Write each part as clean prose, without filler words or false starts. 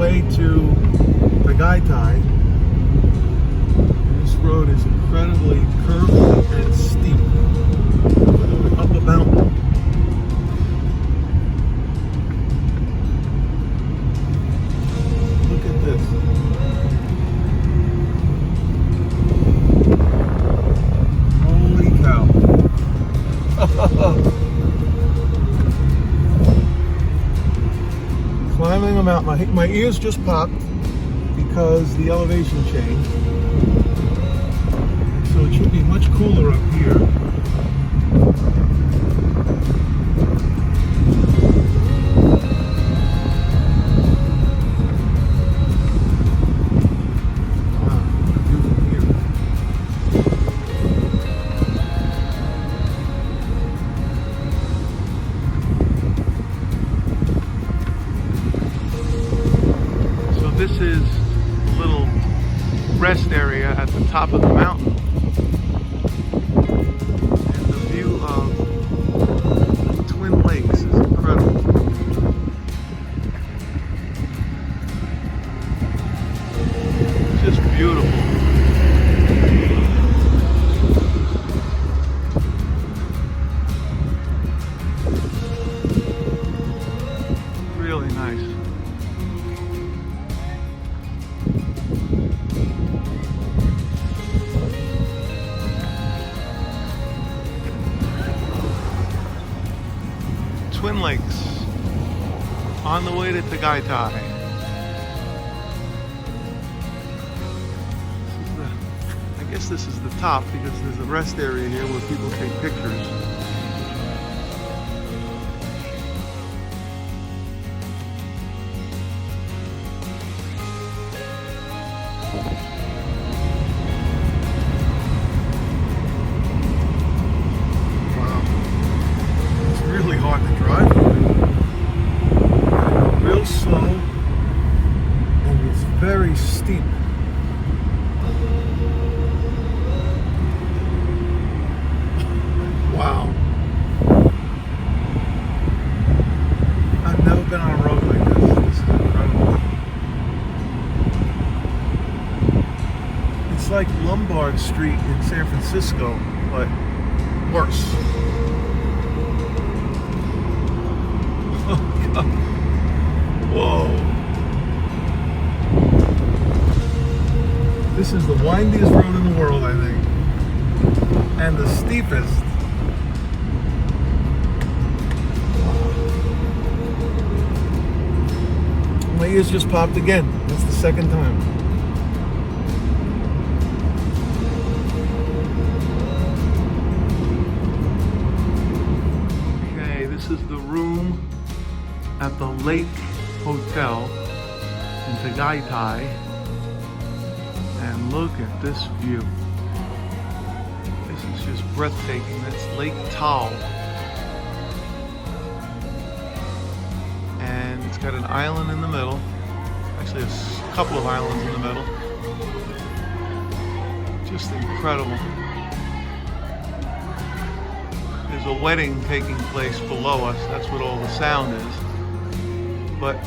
way to Tagaytay. This road is incredibly curvy and steep. Up a mountain. Look at this. Holy cow. Climbing a mountain. My ears just popped because the elevation changed. So it should be much cooler up here. This is a little rest area at the top of the mountain. And the view of the Twin Lakes is incredible. It's just beautiful. Really nice. Twin Lakes on the way to Tagaytay. I guess this is the top because there's a rest area here where people take pictures. Really hard to drive. Real slow, and it's very steep. Wow. I've never been on a road like this. This is incredible. It's like Lombard Street in San Francisco, but worse. Whoa. This is the windiest road in the world, I think. And the steepest. My ears just popped again. That's the second time. Okay, this is the room at the Lake Hotel in Tagaytay, and look at this view. This is just breathtaking. That's Lake Taal, and it's got an island in the middle. Actually, a couple of islands in the middle. Just incredible. There's a wedding taking place below us. That's what all the sound is. But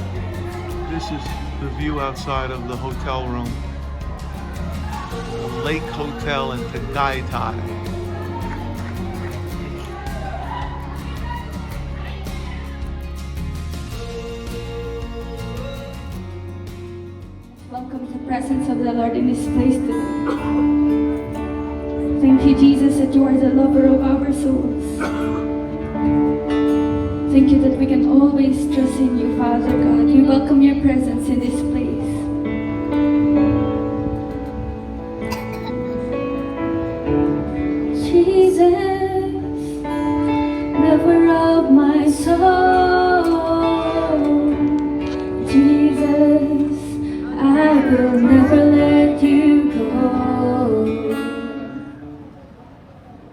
this is the view outside of the hotel room. The Lake Hotel in Tagaytay. Welcome to the presence of the Lord in this place today. Thank you, Jesus, that you are the lover of our souls. Thank you that we can always trust in you, Father God. We welcome your presence in this place. Jesus, lover of my soul. Jesus, I will never let you go.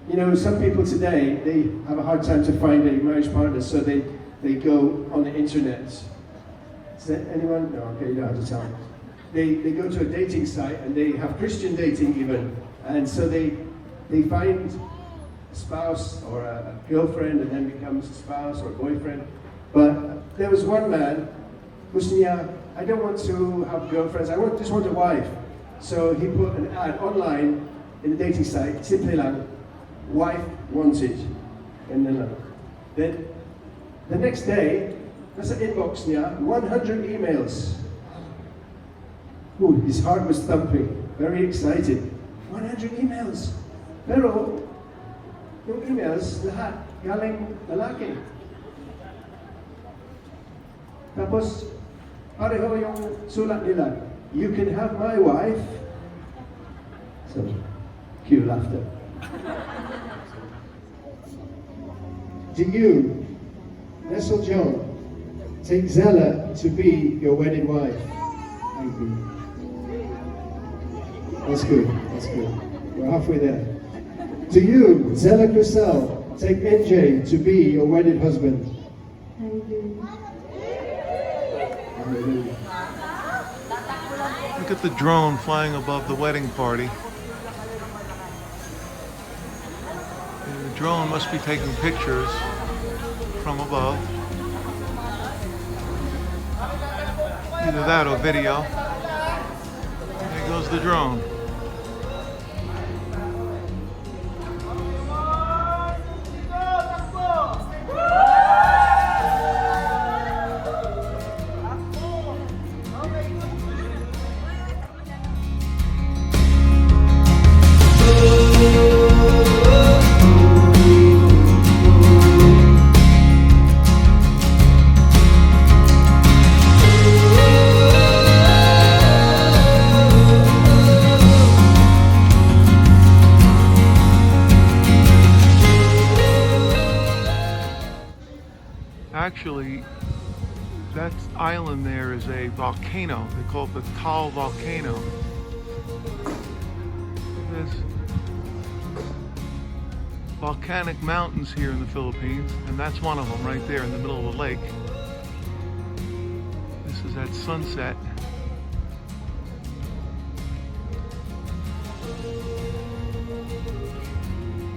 You know, some people today, they have a hard time to find a marriage partner, so they go on the internet. Is that anyone? No, okay, you don't have to tell me. They go to a dating site, and they have Christian dating even, and so they find a spouse or a girlfriend, and then becomes a spouse or a boyfriend. But there was one man, gusto niya I don't want to have girlfriends, just want a wife. So he put an ad online in the dating site, simply lang, wife wanted. And then the next day, nasa inbox niya, 100 emails. Ooh, his heart was thumping, very excited. 100 emails. Pero, yung emails, lahat galing lalaki. Tapos, pareho yung sulat nila. You can have my wife. So, cue laughter. Do you, Nessel John, take Zella to be your wedded wife? Thank you. That's good, that's good. We're halfway there. Do you, Zella Crisel, take NJ to be your wedded husband? I do. Hallelujah. Look at the drone flying above the wedding party. And the drone must be taking pictures from above. Either that or video. There goes the drone. Actually, that island there is a volcano. They call it the Taal Volcano. There's volcanic mountains here in the Philippines, and that's one of them right there in the middle of the lake. This is at sunset.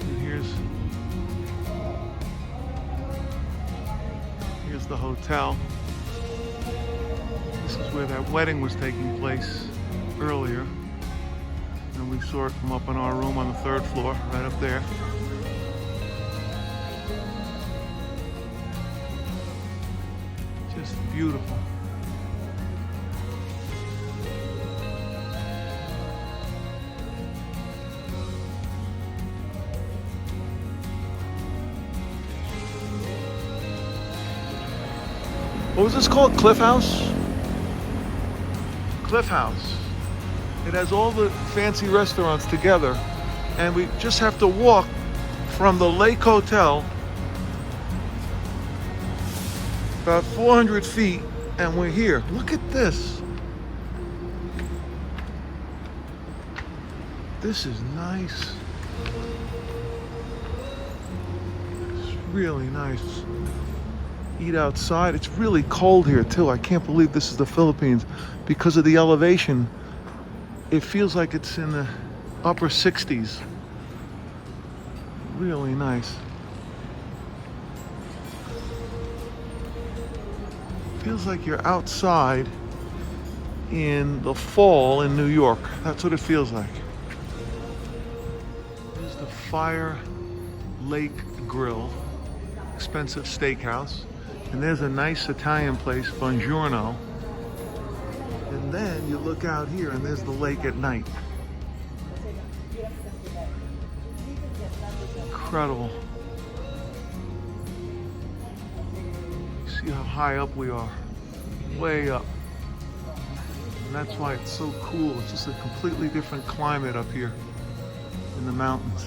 And here's the hotel. This is where that wedding was taking place earlier. And we saw it from up in our room on the 3rd floor, right up there. Just beautiful. What was this called? Cliff House? Cliff House. It has all the fancy restaurants together, and we just have to walk from the Lake Hotel about 400 feet, and we're here. Look at this. This is nice. It's really nice. Eat outside. It's really cold here too. I can't believe this is the Philippines because of the elevation. It feels like it's in the upper 60s. Really nice. Feels like you're outside in the fall in New York. That's what it feels like. Here's the Fire Lake Grill, expensive steakhouse. And there's a nice Italian place, Buongiorno. And then you look out here and there's the lake at night. Incredible. See how high up we are? Way up. And that's why it's so cool. It's just a completely different climate up here in the mountains.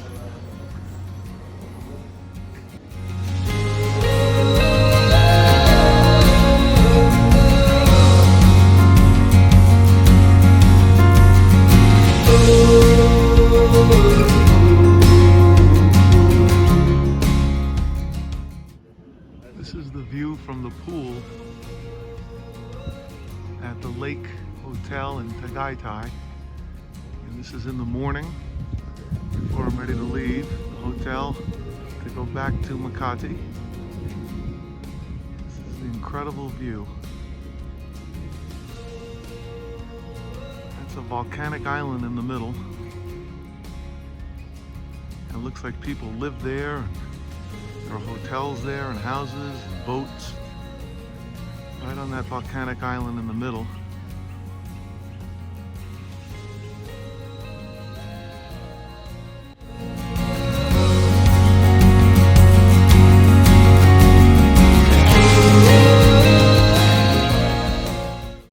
This is the view from the pool at the Lake Hotel in Tagaytay. And this is in the morning before I'm ready to leave the hotel to go back to Makati. This is the incredible view. a volcanic island in the middle. It looks like people live there. There are hotels there and houses and boats right on that volcanic island in the middle.